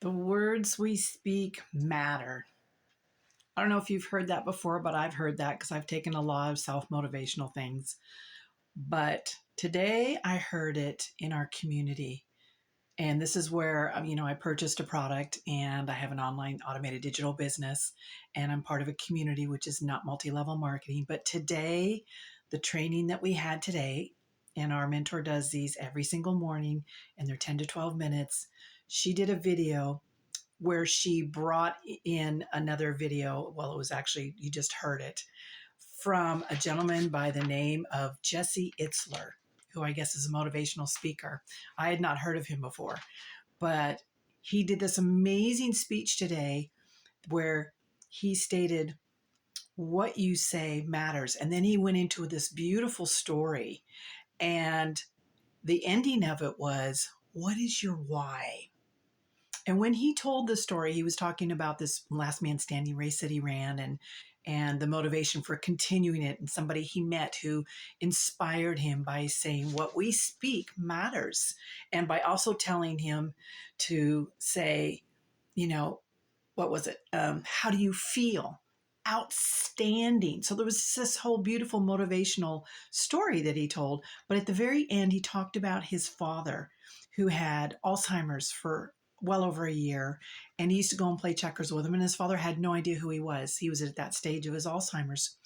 The words we speak matter. I don't know if you've heard that before, but I've heard that because I've taken a lot of self-motivational things. But today I heard it in our community. And this is where, I purchased a product and I have an online automated digital business and I'm part of a community which is not multi-level marketing. But today, the training that we had today, and our mentor does these every single morning and they're 10 to 12 minutes. She did a video where she brought in another video. Well, it was actually, you just heard it, from a gentleman by the name of Jesse Itzler, who I guess is a motivational speaker. I had not heard of him before, but he did this amazing speech today where he stated, what you say matters. And then he went into this beautiful story. And the ending of it was, what is your why? And when he told the story, he was talking about this last man standing race that he ran and the motivation for continuing it, and somebody he met who inspired him by saying what we speak matters, and by also telling him to say, what was it? How do you feel? Outstanding. So there was this whole beautiful motivational story that he told. But at the very end, he talked about his father who had Alzheimer's for well over a year. And he used to go and play checkers with him. And his father had no idea who he was. He was at that stage of his Alzheimer's.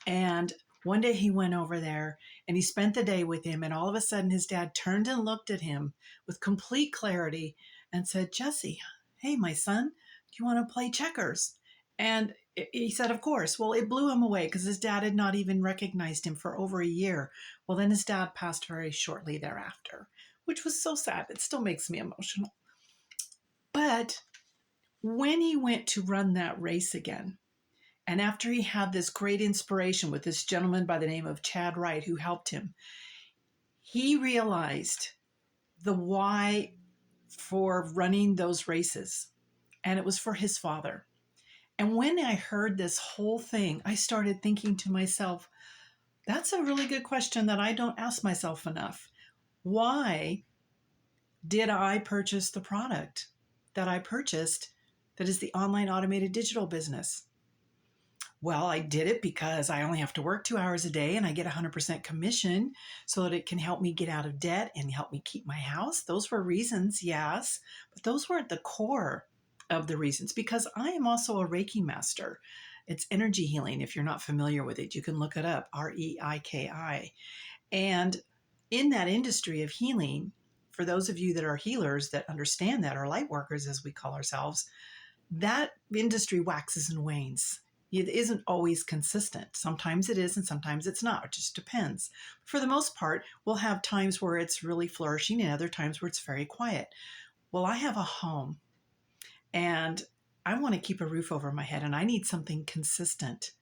And one day he went over there and he spent the day with him. And all of a sudden, his dad turned and looked at him with complete clarity and said, Jesse, hey, my son, do you want to play checkers? And he said, of course. Well, it blew him away because his dad had not even recognized him for over a year. Well, then his dad passed very shortly thereafter, which was so sad. It still makes me emotional. But when he went to run that race again, and after he had this great inspiration with this gentleman by the name of Chad Wright who helped him, he realized the why for running those races. And it was for his father. And when I heard this whole thing, I started thinking to myself, that's a really good question that I don't ask myself enough. Why did I purchase the product that I purchased that is the online automated digital business? Well, I did it because I only have to work 2 hours a day and I get 100% commission so that it can help me get out of debt and help me keep my house. Those were reasons, yes, but those weren't the core of the reasons, because I am also a Reiki master. It's energy healing. If you're not familiar with it, you can look it up, Reiki. And in that industry of healing, for those of you that are healers that understand that, or light workers as we call ourselves, that industry waxes and wanes. It isn't always consistent. Sometimes it is and sometimes it's not. It just depends. For the most part, we'll have times where it's really flourishing and other times where it's very quiet. Well, I have a home and I want to keep a roof over my head and I need something consistent.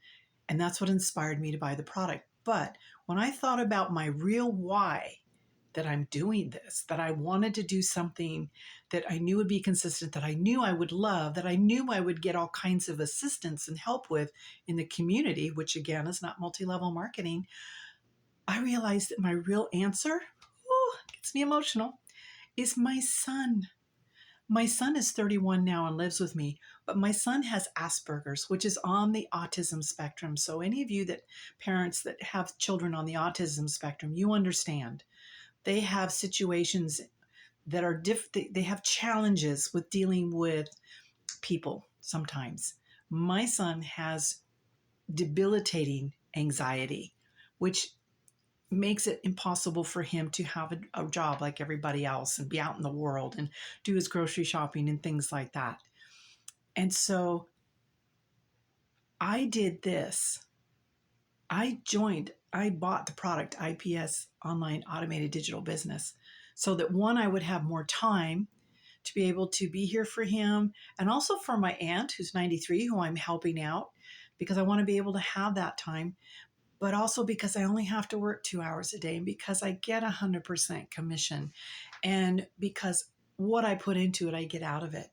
And that's what inspired me to buy the product. But when I thought about my real why that I'm doing this, that I wanted to do something that I knew would be consistent, that I knew I would love, that I knew I would get all kinds of assistance and help with in the community, which again is not multi-level marketing, I realized that my real answer, gets me emotional, is my son. My son is 31 now and lives with me, but my son has Asperger's, which is on the autism spectrum. So any of you that parents that have children on the autism spectrum, you understand. They have situations that are different. They have challenges with dealing with people sometimes. My son has debilitating anxiety, which makes it impossible for him to have a job like everybody else and be out in the world and do his grocery shopping and things like that. And so I did this. I bought the product IPS Online Automated Digital Business so that one, I would have more time to be able to be here for him and also for my aunt who's 93, who I'm helping out because I want to be able to have that time, but also because I only have to work 2 hours a day and because I get 100% commission and because what I put into it, I get out of it.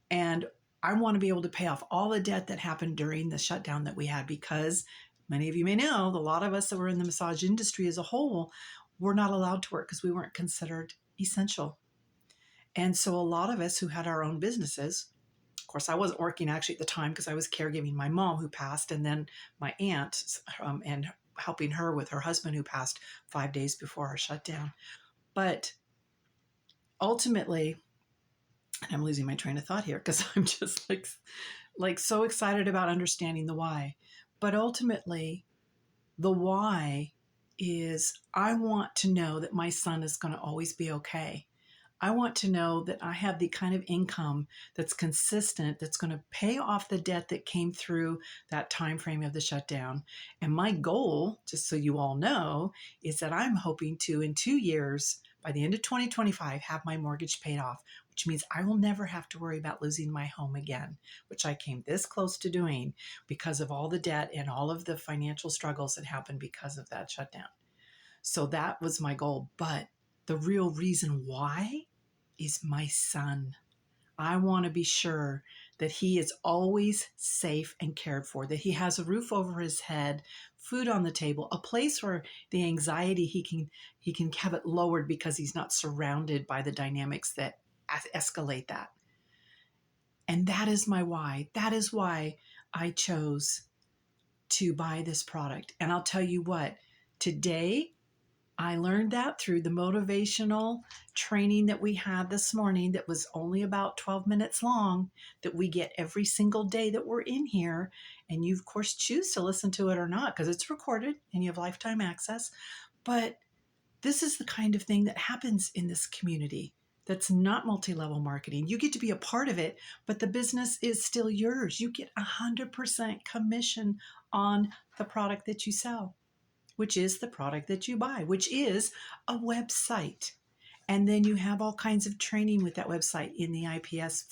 And I want to be able to pay off all the debt that happened during the shutdown that we had, because many of you may know, a lot of us that were in the massage industry as a whole were not allowed to work because we weren't considered essential. And so a lot of us who had our own businesses, of course, I wasn't working actually at the time because I was caregiving my mom who passed, and then my aunt, and helping her with her husband who passed 5 days before our shutdown. But ultimately, and I'm losing my train of thought here because I'm just like so excited about understanding the why. But ultimately, the why is I want to know that my son is going to always be okay. I want to know that I have the kind of income that's consistent, that's going to pay off the debt that came through that time frame of the shutdown. And my goal, just so you all know, is that I'm hoping to, in 2 years, by the end of 2025, have my mortgage paid off, which means I will never have to worry about losing my home again, which I came this close to doing because of all the debt and all of the financial struggles that happened because of that shutdown. So that was my goal. But the real reason why is my son. I want to be sure that he is always safe and cared for, that he has a roof over his head, food on the table, a place where the anxiety he can have it lowered because he's not surrounded by the dynamics that escalate that. And that is my why. That is why I chose to buy this product. And I'll tell you what, today I learned that through the motivational training that we had this morning that was only about 12 minutes long, that we get every single day that we're in here. And you, of course, choose to listen to it or not because it's recorded and you have lifetime access. But this is the kind of thing that happens in this community that's not multi-level marketing. You get to be a part of it, but the business is still yours. You get 100% commission on the product that you sell, which is the product that you buy, which is a website. And then you have all kinds of training with that website in the IPS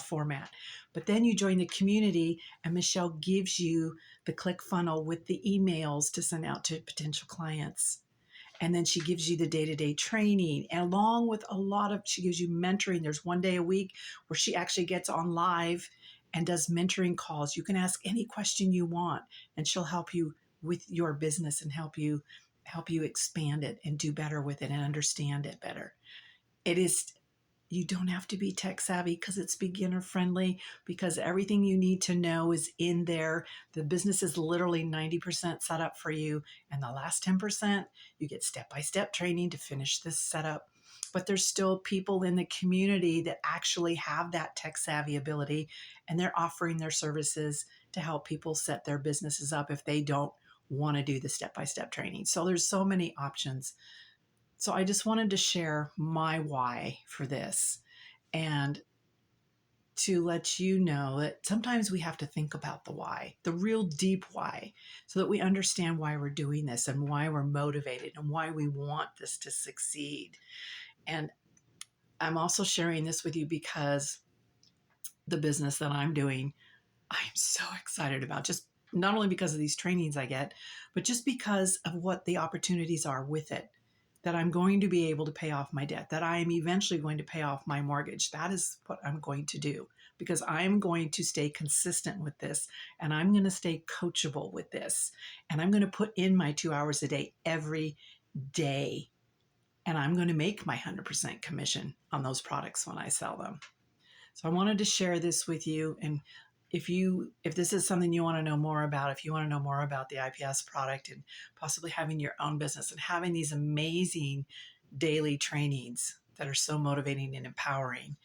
format. But then you join the community, and Michelle gives you the click funnel with the emails to send out to potential clients. And then she gives you the day-to-day training, and along with she gives you mentoring. There's one day a week where she actually gets on live and does mentoring calls. You can ask any question you want, and she'll help you with your business and help you expand it and do better with it and understand it better. You don't have to be tech savvy because it's beginner friendly, because everything you need to know is in there. The business is literally 90% set up for you. And the last 10%, you get step-by-step training to finish this setup. But there's still people in the community that actually have that tech savvy ability, and they're offering their services to help people set their businesses up if they don't want to do the step-by-step training. So there's so many options. So I just wanted to share my why for this, and to let you know that sometimes we have to think about the why, the real deep why, so that we understand why we're doing this and why we're motivated and why we want this to succeed. And I'm also sharing this with you because the business that I'm doing, I'm so excited about, just not only because of these trainings I get, but just because of what the opportunities are with it, that I'm going to be able to pay off my debt, that I am eventually going to pay off my mortgage. That is what I'm going to do, because I'm going to stay consistent with this, and I'm going to stay coachable with this, and I'm going to put in my 2 hours a day every day, and I'm going to make my 100% commission on those products when I sell them. So I wanted to share this with you. And if this is something you want to know more about, if you want to know more about the IPS product and possibly having your own business and having these amazing daily trainings that are so motivating and empowering,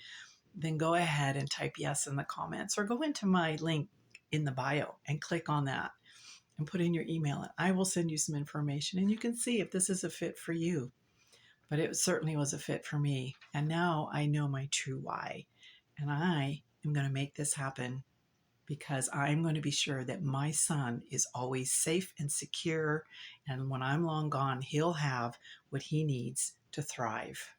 then go ahead and type yes in the comments, or go into my link in the bio and click on that and put in your email, and I will send you some information, and you can see if this is a fit for you. But it certainly was a fit for me. And now I know my true why. And I am going to make this happen because I'm going to be sure that my son is always safe and secure. And when I'm long gone, he'll have what he needs to thrive.